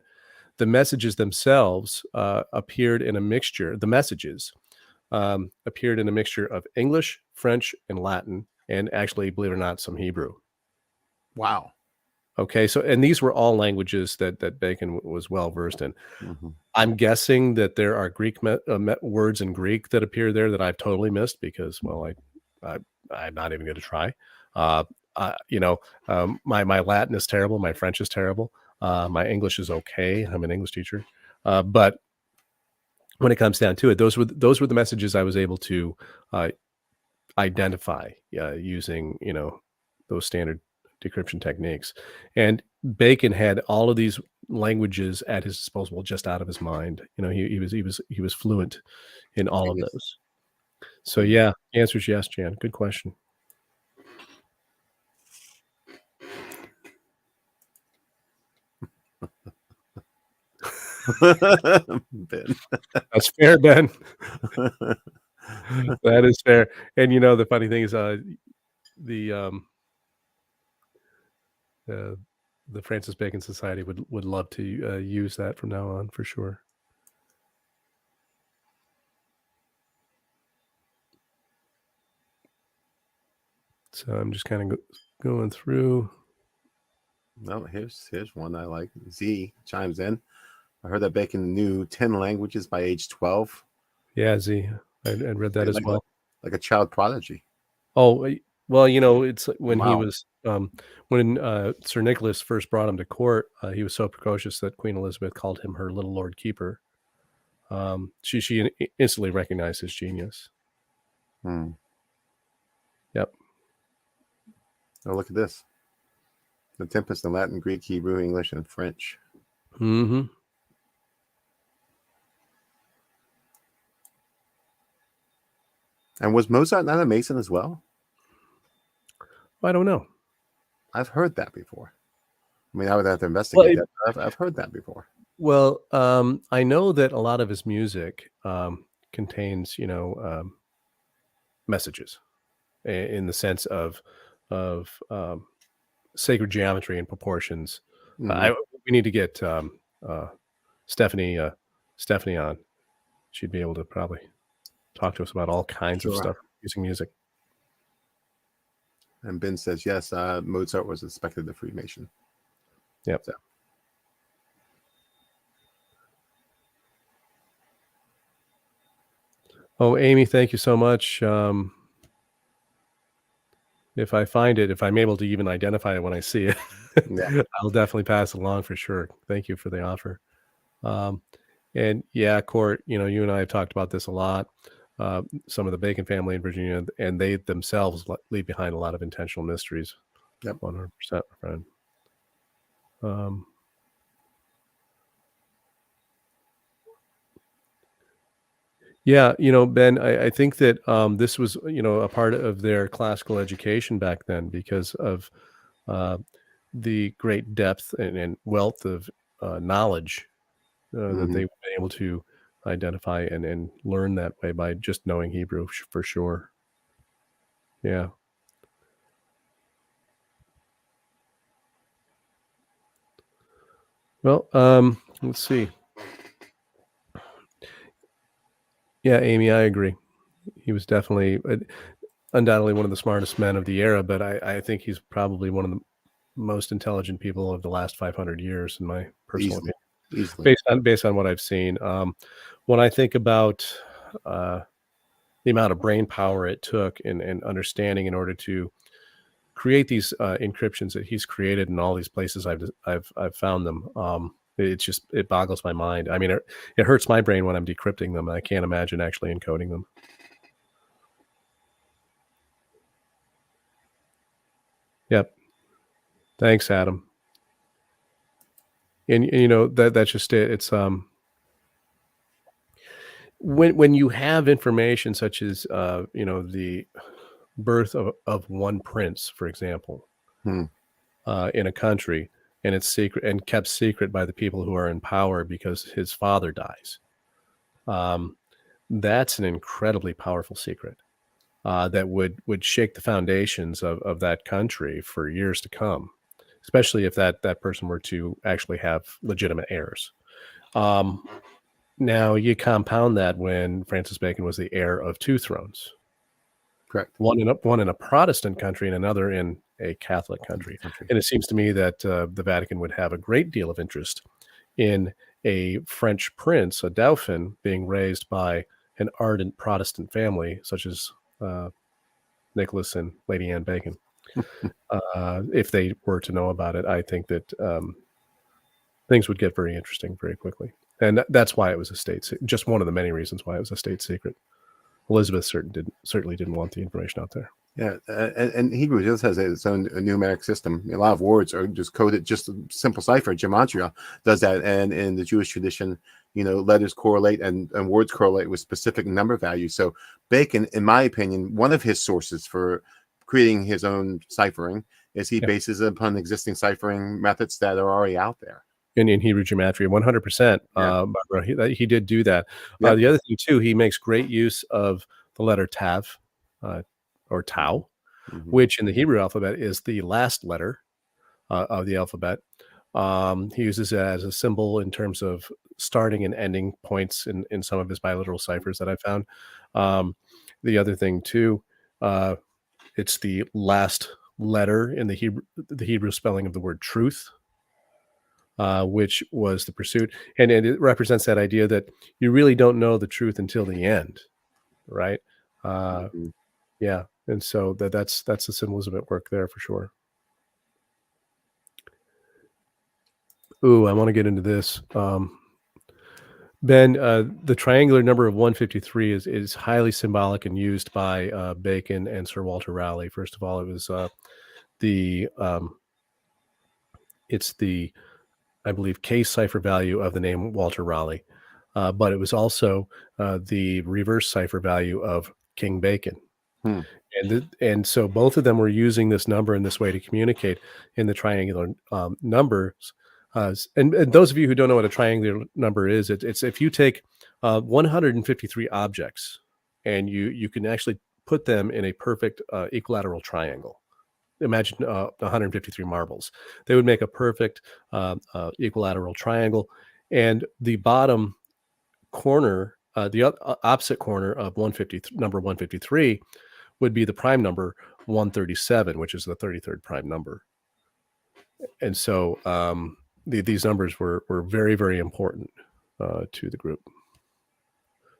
the messages themselves appeared in a mixture. The messages appeared in a mixture of English, French, and Latin, and actually, believe it or not, some Hebrew. Wow. Okay, so and these were all languages that Bacon was well versed in. I'm guessing that there are Greek words in Greek that appear there that I've totally missed because, well, I'm not even going to try. My Latin is terrible. My French is terrible. My English is okay. I'm an English teacher, but when it comes down to it, those were the messages I was able to identify using those standard decryption techniques. And Bacon had all of these languages at his disposal, just out of his mind. He was fluent in all of Genius. those. So yeah, the answer is yes, Jan. Good question. Ben. That's fair, Ben. That is fair. And the funny thing is, the Francis Bacon Society would love to use that from now on, for sure. So I'm just kind of going through. No, here's one I like. Z chimes in. I heard that Bacon knew 10 languages by age 12. Yeah, Z. I read that as well. Like a child prodigy. Oh, well, it's when he Wow. was when Sir Nicholas first brought him to court, he was so precocious that Queen Elizabeth called him her little Lord Keeper. She instantly recognized his genius. Yep. Oh, look at this. The Tempest in Latin, Greek, Hebrew, English, and French. Mm-hmm. And was Mozart not a Mason as well? I don't know. I've heard that before. I mean, I would have to investigate that. I've heard that before. Well, I know that a lot of his music contains, messages in the sense of sacred geometry and proportions. Mm-hmm. We need to get Stephanie on. She'd be able to probably talk to us about all kinds of stuff using music. And Ben says, yes, Mozart was inspected the Freemason. Yep. So. Oh, Amy, thank you so much. If I find it, if I'm able to even identify it when I see it, Yeah. I'll definitely pass it along for sure. Thank you for the offer. And yeah, Court, you and I have talked about this a lot. Some of the Bacon family in Virginia, and they themselves leave behind a lot of intentional mysteries. Yep. 100%, my friend. Yeah, Ben, I think that this was, a part of their classical education back then because of the great depth and wealth of knowledge that they were able to identify and learn that way by just knowing Hebrew for sure. Yeah. Well, let's see. Yeah, Amy, I agree. He was definitely, undoubtedly one of the smartest men of the era, but I think he's probably one of the most intelligent people of the last 500 years, in my personal opinion. Easily. Based on what I've seen. When I think about the amount of brain power it took and understanding in order to create these encryptions that he's created in all these places I've found them, it boggles my mind. I mean, it hurts my brain when I'm decrypting them. I can't imagine actually encoding them. Yep. Thanks, Adam. And that's just it. It's when you have information such as the birth of one prince, for example, in a country, and it's secret and kept secret by the people who are in power because his father dies. That's an incredibly powerful secret that would shake the foundations of that country for years to come, especially if that person were to actually have legitimate heirs. Now you compound that when Francis Bacon was the heir of two thrones. Correct. One in a Protestant country and another in a Catholic country. And it seems to me that the Vatican would have a great deal of interest in a French prince, a Dauphin, being raised by an ardent Protestant family such as Nicholas and Lady Anne Bacon. If they were to know about it, I think that things would get very interesting very quickly. And that's why it was a just one of the many reasons why it was a state secret. Elizabeth certainly didn't want the information out there. Yeah, and Hebrew just has its own numeric system. A lot of words are just coded, just a simple cipher. Gematria does that, and in the Jewish tradition, letters correlate and words correlate with specific number values. So Bacon, in my opinion, one of his sources for creating his own ciphering is he bases it upon existing ciphering methods that are already out there. In Hebrew gematria, 100%. Yeah. He did do that. Yep. The other thing too, he makes great use of the letter tav, or tau, which in the Hebrew alphabet is the last letter of the alphabet. He uses it as a symbol in terms of starting and ending points in some of his biliteral ciphers that I found. The other thing too, it's the last letter in the Hebrew spelling of the word truth, which was the pursuit. And it represents that idea that you really don't know the truth until the end, right? Yeah. And so that's the symbolism at work there for sure. Ooh, I want to get into this. Ben, the triangular number of 153 is highly symbolic and used by Bacon and Sir Walter Raleigh. First of all, it was it's the, I believe, case cipher value of the name Walter Raleigh, but it was also the reverse cipher value of King Bacon. And so both of them were using this number in this way to communicate in the triangular numbers. And those of you who don't know what a triangular number is, it's if you take 153 objects and you can actually put them in a perfect equilateral triangle. Imagine 153 marbles. They would make a perfect equilateral triangle. And the bottom corner, the opposite corner of number 153 would be the prime number 137, which is the 33rd prime number. And so these numbers were very, very important to the group.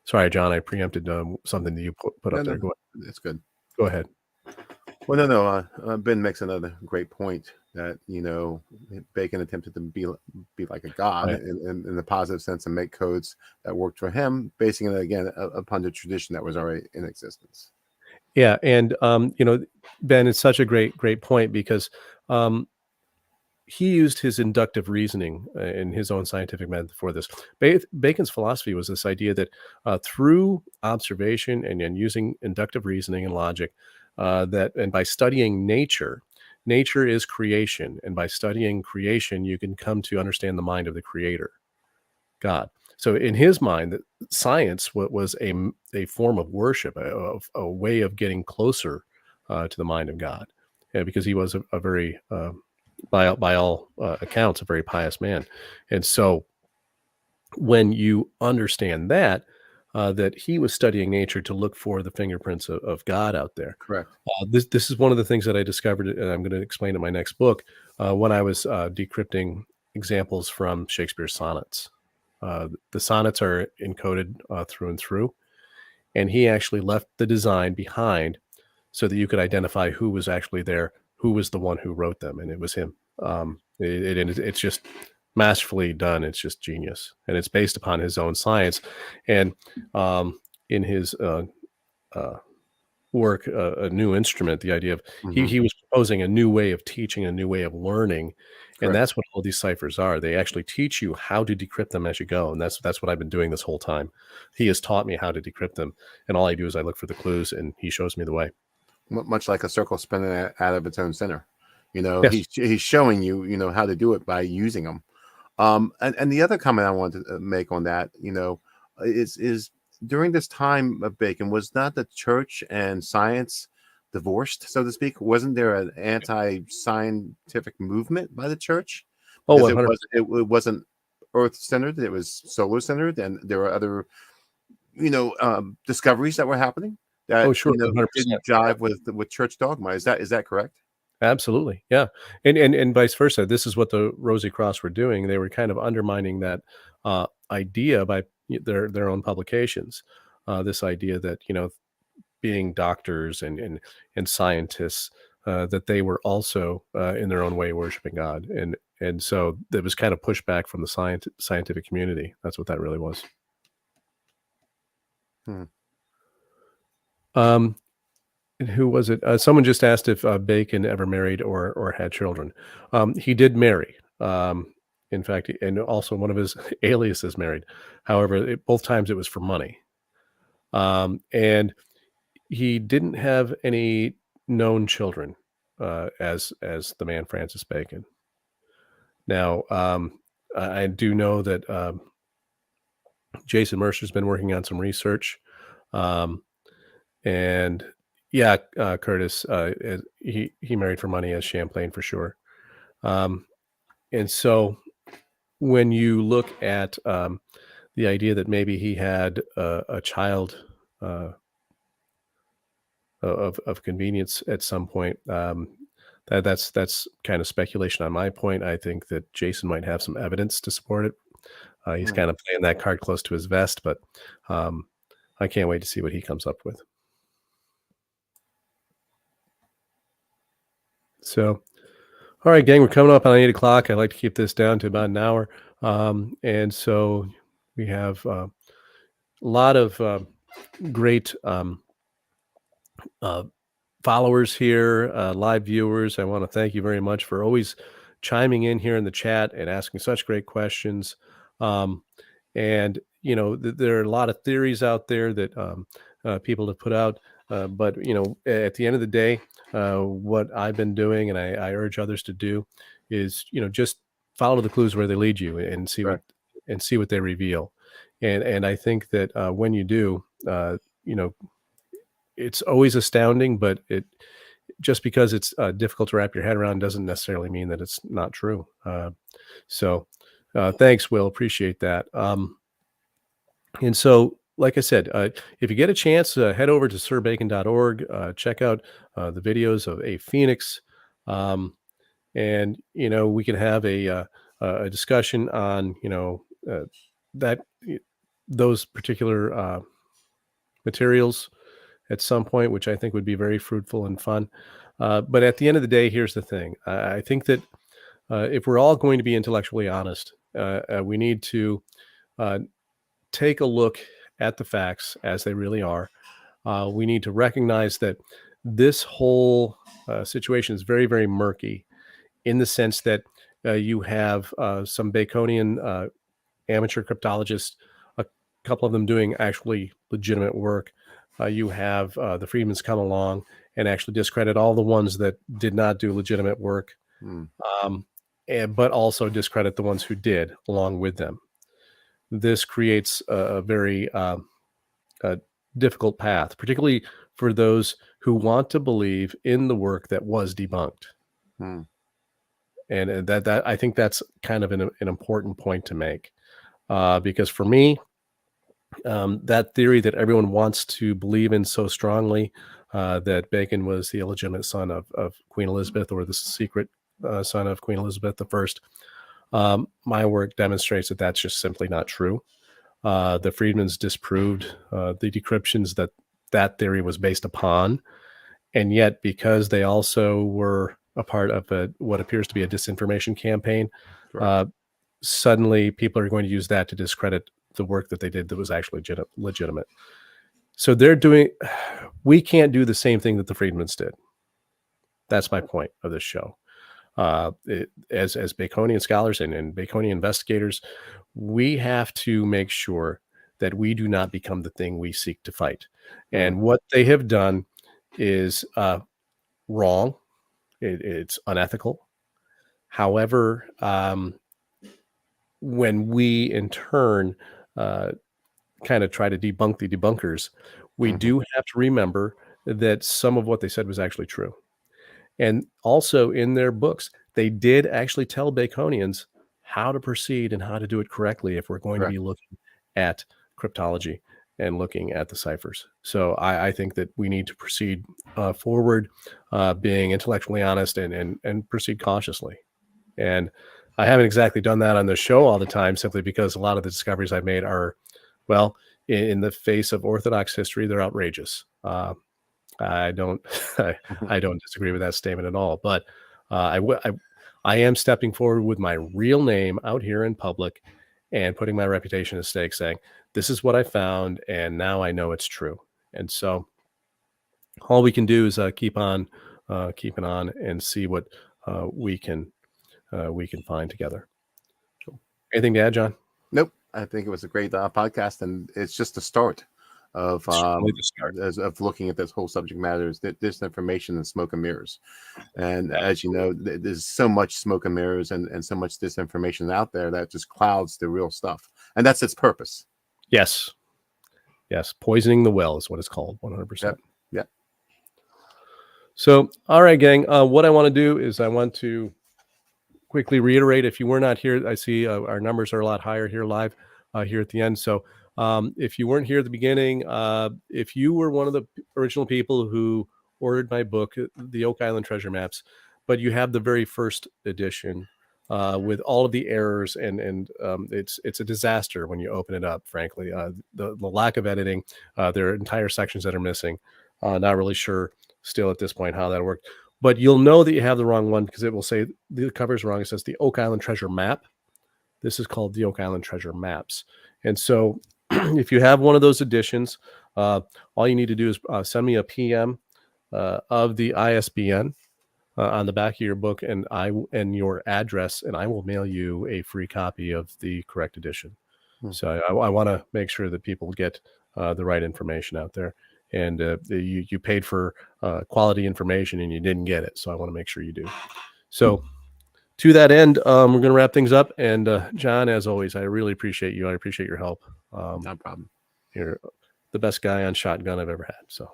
Sorry, John, I preempted something that you put up there. Go ahead. It's good. Go ahead. Well, no. Ben makes another great point that Bacon attempted to be like a god in the positive sense and make codes that worked for him, basing it again upon the tradition that was already in existence. Yeah, and Ben, it's such a great point because he used his inductive reasoning in his own scientific method for this. Bacon's philosophy was this idea that through observation and using inductive reasoning and logic, and by studying nature is creation, and by studying creation, you can come to understand the mind of the creator, God. So in his mind, that science was a form of worship, a way of getting closer to the mind of God, because he was a very by all accounts, a very pious man. And so when you understand that he was studying nature to look for the fingerprints of God out there. Correct. This is one of the things that I discovered, and I'm going to explain in my next book, when I was decrypting examples from Shakespeare's sonnets. The sonnets are encoded through and through, and he actually left the design behind so that you could identify who was actually there, who was the one who wrote them, and it was him. It's just masterfully done. It's just genius, and it's based upon his own science. And in his work, A New Instrument, the idea of he was proposing a new way of teaching, a new way of learning. Correct. And that's what all these ciphers are. They actually teach you how to decrypt them as you go, and that's what I've been doing this whole time. He has taught me how to decrypt them, and all I do is I look for the clues, and he shows me the way. Much like a circle spinning out of its own center. Yes. He's showing you, how to do it by using them. And the other comment I wanted to make on that, is during this time of Bacon, was not the church and science divorced, so to speak? Wasn't there an anti-scientific movement by the church? Oh, it wasn't Earth-centered; it was solar-centered, and there were other, discoveries that were happening that didn't jive with church dogma. Is that correct? Absolutely. Yeah. And vice versa. This is what the Rosy Cross were doing. They were kind of undermining that idea by their own publications. This idea that, being doctors and scientists, that they were also in their own way worshiping God. And and so there was kind of pushback from the scientific community. That's what that really was. And who was it? Someone just asked if Bacon ever married or had children. He did marry. In fact, and also one of his aliases married. However, both times it was for money. And he didn't have any known children as the man Francis Bacon. Now, I do know that Jason Mercer's been working on some research, and yeah, Curtis, he married for money as Champlain for sure. And so when you look at the idea that maybe he had a child of convenience at some point, that's kind of speculation on my point. I think that Jason might have some evidence to support it. He's kind of playing that card close to his vest, but I can't wait to see what he comes up with. So, all right, gang, we're coming up on 8 o'clock. I like to keep this down to about an hour. And so we have a lot of great followers here, live viewers. I want to thank you very much for always chiming in here in the chat and asking such great questions. And, you know, there are a lot of theories out there that people have put out. But, you know, at the end of the day, what I've been doing, and I urge others to do, is, you know, just follow the clues where they lead you and see what they reveal. And I think that when you do, you know, it's always astounding, but just because it's difficult to wrap your head around doesn't necessarily mean that it's not true. So thanks, Will. Appreciate that. And so, like I said, if you get a chance, head over to sirbacon.org, check out the videos of A Phoenix. And, you know, we can have a discussion on, you know, those particular materials at some point, which I think would be very fruitful and fun. But at the end of the day, here's the thing. I think that if we're all going to be intellectually honest, we need to take a look at the facts as they really are. We need to recognize that this whole situation is very, very murky, in the sense that you have some Baconian amateur cryptologists, a couple of them doing actually legitimate work. You have the Friedmans come along and actually discredit all the ones that did not do legitimate work, but also discredit the ones who did along with them. This creates a very difficult path, particularly for those who want to believe in the work that was debunked. And that I think that's kind of an important point to make, because for me, that theory that everyone wants to believe in so strongly, that Bacon was the illegitimate son of Queen Elizabeth, or the secret son of Queen Elizabeth I, my work demonstrates that that's just simply not true. The Friedmans disproved the decryptions that theory was based upon, and yet because they also were a part of what appears to be a disinformation campaign, suddenly people are going to use that to discredit the work that they did that was actually legitimate. So we can't do the same thing that the Friedmans did. That's my point of this show. As Baconian scholars and Baconian investigators, we have to make sure that we do not become the thing we seek to fight. And what they have done is wrong. It's unethical. However, when we in turn kind of try to debunk the debunkers, we do have to remember that some of what they said was actually true. And also in their books, they did actually tell Baconians how to proceed and how to do it correctly if we're going to be looking at cryptology and looking at the ciphers. So I think that we need to proceed forward, being intellectually honest and proceed cautiously. And I haven't exactly done that on the show all the time, simply because a lot of the discoveries I've made are, well, in the face of Orthodox history, they're outrageous. I don't disagree with that statement at all. But I I am stepping forward with my real name out here in public and putting my reputation at stake, saying, this is what I found, and now I know it's true. And so all we can do is keep on keeping on and see what we can find together. Anything to add, John? Nope. I think it was a great podcast, and it's just the start of of looking at this whole subject matter, is disinformation and smoke and mirrors. And as you know, there's so much smoke and mirrors and so much disinformation out there that just clouds the real stuff, and that's its purpose. Yes, poisoning the well is what it's called. 100%. Yep. So, all right, gang. What I want to do is I want to quickly reiterate, if you were not here, I see our numbers are a lot higher here live here at the end. So if you weren't here at the beginning, if you were one of the original people who ordered my book, The Oak Island Treasure Maps, but you have the very first edition with all of the errors, and it's a disaster when you open it up, frankly. The lack of editing, there are entire sections that are missing. Not really sure still at this point how that worked. But you'll know that you have the wrong one because it will say the cover is wrong. It says the Oak Island Treasure Map. This is called the Oak Island Treasure Maps. And so if you have one of those editions, all you need to do is send me a PM of the ISBN on the back of your book and your address, and I will mail you a free copy of the correct edition. So I want to make sure that people get the right information out there. And you paid for quality information and you didn't get it. So I want to make sure you do. So to that end, we're going to wrap things up. And John, as always, I really appreciate you. I appreciate your help. No problem. You're the best guy on shotgun I've ever had. So,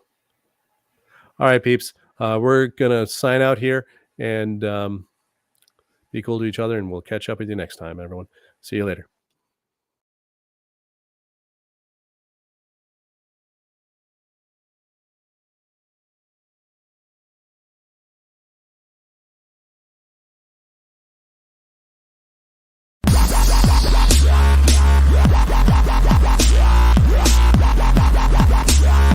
all right, peeps, we're going to sign out here and be cool to each other. And we'll catch up with you next time, everyone. See you later.